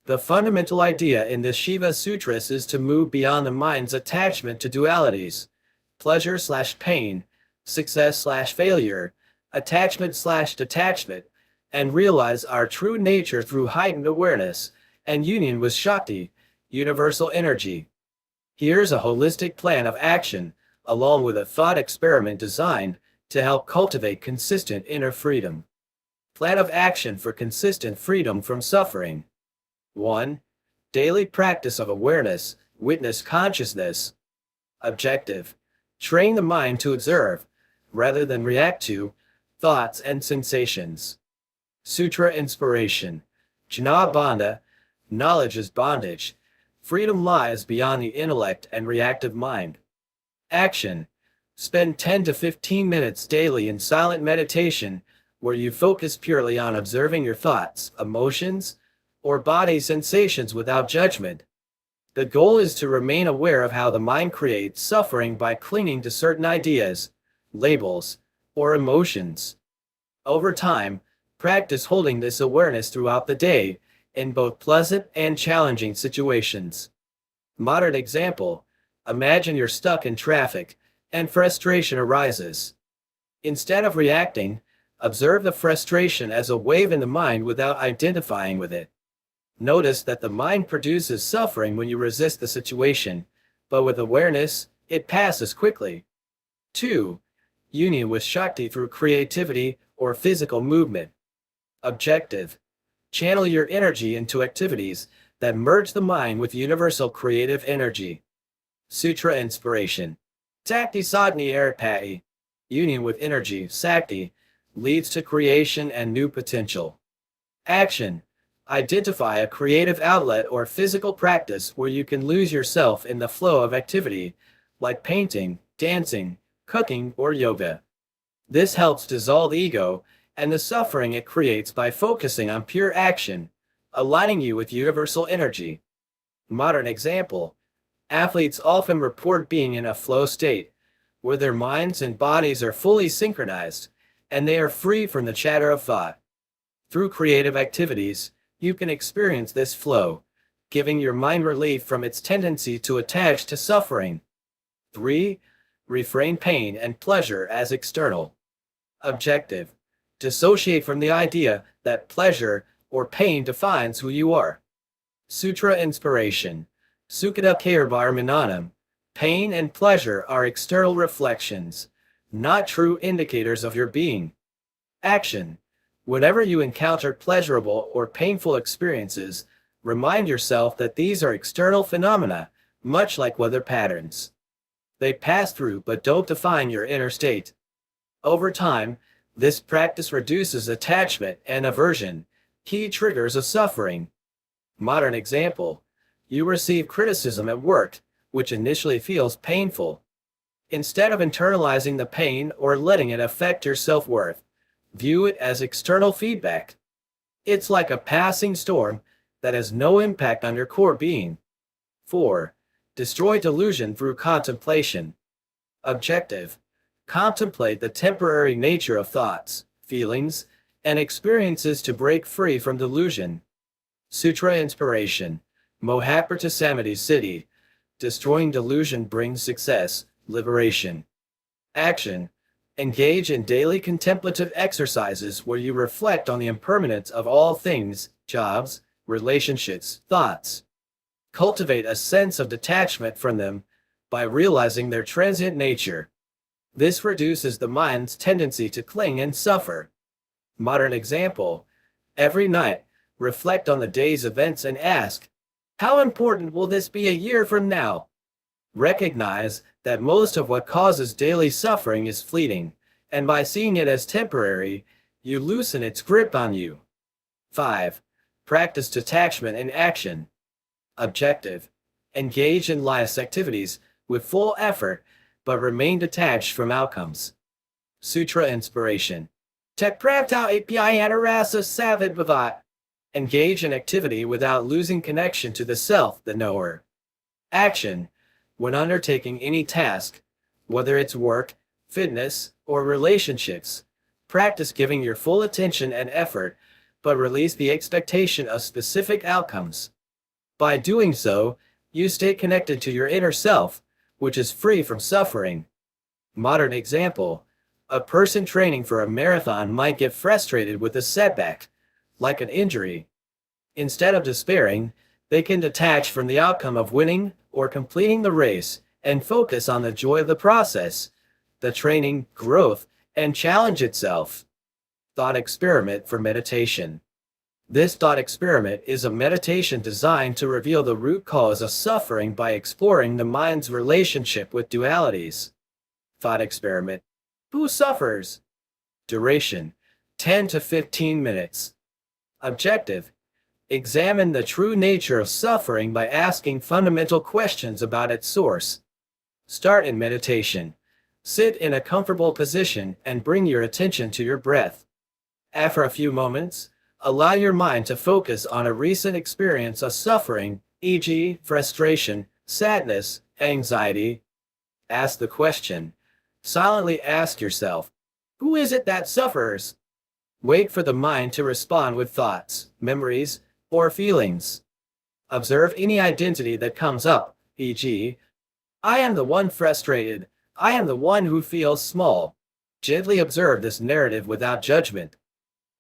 The fundamental idea in the Shiva Sutras is to move beyond the mind's attachment to dualities, pleasure/pain, success/failure, attachment/detachment, and realize our true nature through heightened awareness and union with Shakti, universal energy. Here's a holistic plan of action, along with a thought experiment designed to help cultivate consistent inner freedom. Plan of action for consistent freedom from suffering. 1. Daily practice of awareness, witness consciousness. Objective: train the mind to observe, rather than react to, thoughts and sensations. Sutra Inspiration. Jñānaṃ, knowledge is bondage. Freedom lies beyond the intellect and reactive mind. Action: spend 10 to 15 minutes daily in silent meditation, where you focus purely on observing your thoughts, emotions, or body sensations without judgment. The goal is to remain aware of how the mind creates suffering by clinging to certain ideas, labels, or emotions. Over time, practice holding this awareness throughout the day, in both pleasant and challenging situations. Modern example: imagine you're stuck in traffic, and frustration arises. Instead of reacting, observe the frustration as a wave in the mind without identifying with it. Notice that the mind produces suffering when you resist the situation, but with awareness, it passes quickly. 2. Union with Shakti through creativity or physical movement. Objective: channel your energy into activities that merge the mind with universal creative energy. Sutra Inspiration. Shakti Sagni Aripati. Union with energy, Shakti, leads to creation and new potential. Action: identify a creative outlet or physical practice where you can lose yourself in the flow of activity, like painting, dancing, cooking, or yoga. This helps dissolve ego and the suffering it creates by focusing on pure action, aligning you with universal energy. Modern example: athletes often report being in a flow state, where their minds and bodies are fully synchronized, and they are free from the chatter of thought. Through creative activities, you can experience this flow, giving your mind relief from its tendency to attach to suffering. 3. Reframe pain and pleasure as external. Objective: dissociate from the idea that pleasure or pain defines who you are. Sutra Inspiration. Sukha Jñānaṃ. Pain and pleasure are external reflections, not true indicators of your being. Action: whenever you encounter pleasurable or painful experiences, remind yourself that these are external phenomena, much like weather patterns. They pass through but don't define your inner state. Over time, this practice reduces attachment and aversion, key triggers of suffering. Modern example: you receive criticism at work, which initially feels painful. Instead of internalizing the pain or letting it affect your self-worth, view it as external feedback. It's like a passing storm that has no impact on your core being. 4. Destroy delusion through contemplation. Objective: contemplate the temporary nature of thoughts, feelings, and experiences to break free from delusion. Sutra Inspiration. Mohaprata Samadhi Siddhi. Destroying delusion brings success, liberation. Action: engage in daily contemplative exercises where you reflect on the impermanence of all things, jobs, relationships, thoughts. Cultivate a sense of detachment from them by realizing their transient nature. This reduces the mind's tendency to cling and suffer. Modern example: every night, reflect on the day's events and ask, how important will this be a year from now? Recognize that most of what causes daily suffering is fleeting, and by seeing it as temporary, you loosen its grip on you. 5. Practice detachment in action. Objective: engage in life's activities with full effort, but remain detached from outcomes. Sutra Inspiration. Tek Pravta API Anarasa Savid Bhavat. Engage in activity without losing connection to the self, the knower. Action: when undertaking any task, whether it's work, fitness, or relationships, practice giving your full attention and effort, but release the expectation of specific outcomes. By doing so, you stay connected to your inner self, which is free from suffering. Modern example: a person training for a marathon might get frustrated with a setback, like an injury. Instead of despairing, they can detach from the outcome of winning or completing the race and focus on the joy of the process, the training, growth, and challenge itself. Thought experiment for meditation. This thought experiment is a meditation designed to reveal the root cause of suffering by exploring the mind's relationship with dualities. Thought experiment: who suffers? Duration: 10 to 15 minutes. Objective: examine the true nature of suffering by asking fundamental questions about its source. Start in meditation. Sit in a comfortable position and bring your attention to your breath. After a few moments, allow your mind to focus on a recent experience of suffering, e.g., frustration, sadness, anxiety. Ask the question. Silently ask yourself, who is it that suffers? Wait for the mind to respond with thoughts, memories, or feelings. Observe any identity that comes up, e.g., I am the one frustrated, I am the one who feels small. Gently observe this narrative without judgment.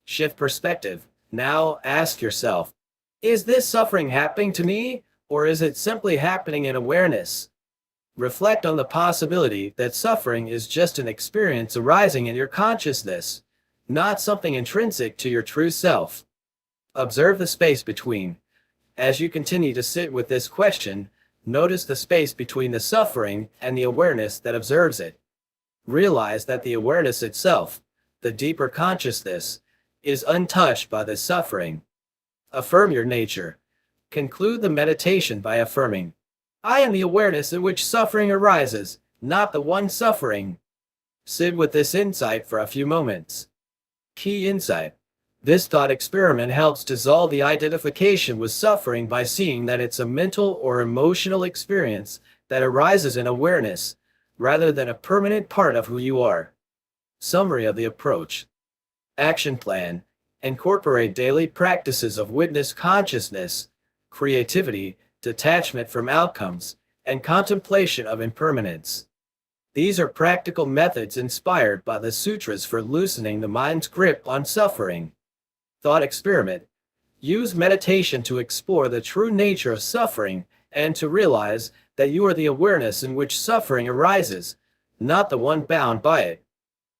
Shift perspective. Now ask yourself, is this suffering happening to me, or is it simply happening in awareness? Reflect on the possibility that suffering is just an experience arising in your consciousness, not something intrinsic to your true self. Observe the space between. As you continue to sit with this question, notice the space between the suffering and the awareness that observes it. Realize that the awareness itself, the deeper consciousness, is untouched by the suffering. Affirm your nature. Conclude the meditation by affirming, I am the awareness in which suffering arises, not the one suffering. Sit with this insight for a few moments. Key insight. This thought experiment helps dissolve the identification with suffering by seeing that it's a mental or emotional experience that arises in awareness, rather than a permanent part of who you are. Summary of the approach. Action plan. Incorporate daily practices of witness consciousness, creativity, detachment from outcomes, and contemplation of impermanence. These are practical methods inspired by the sutras for loosening the mind's grip on suffering. Thought experiment. Use meditation to explore the true nature of suffering and to realize that you are the awareness in which suffering arises, not the one bound by it.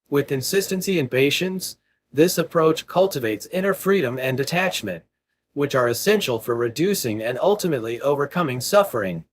With consistency and patience, this approach cultivates inner freedom and detachment, which are essential for reducing and ultimately overcoming suffering.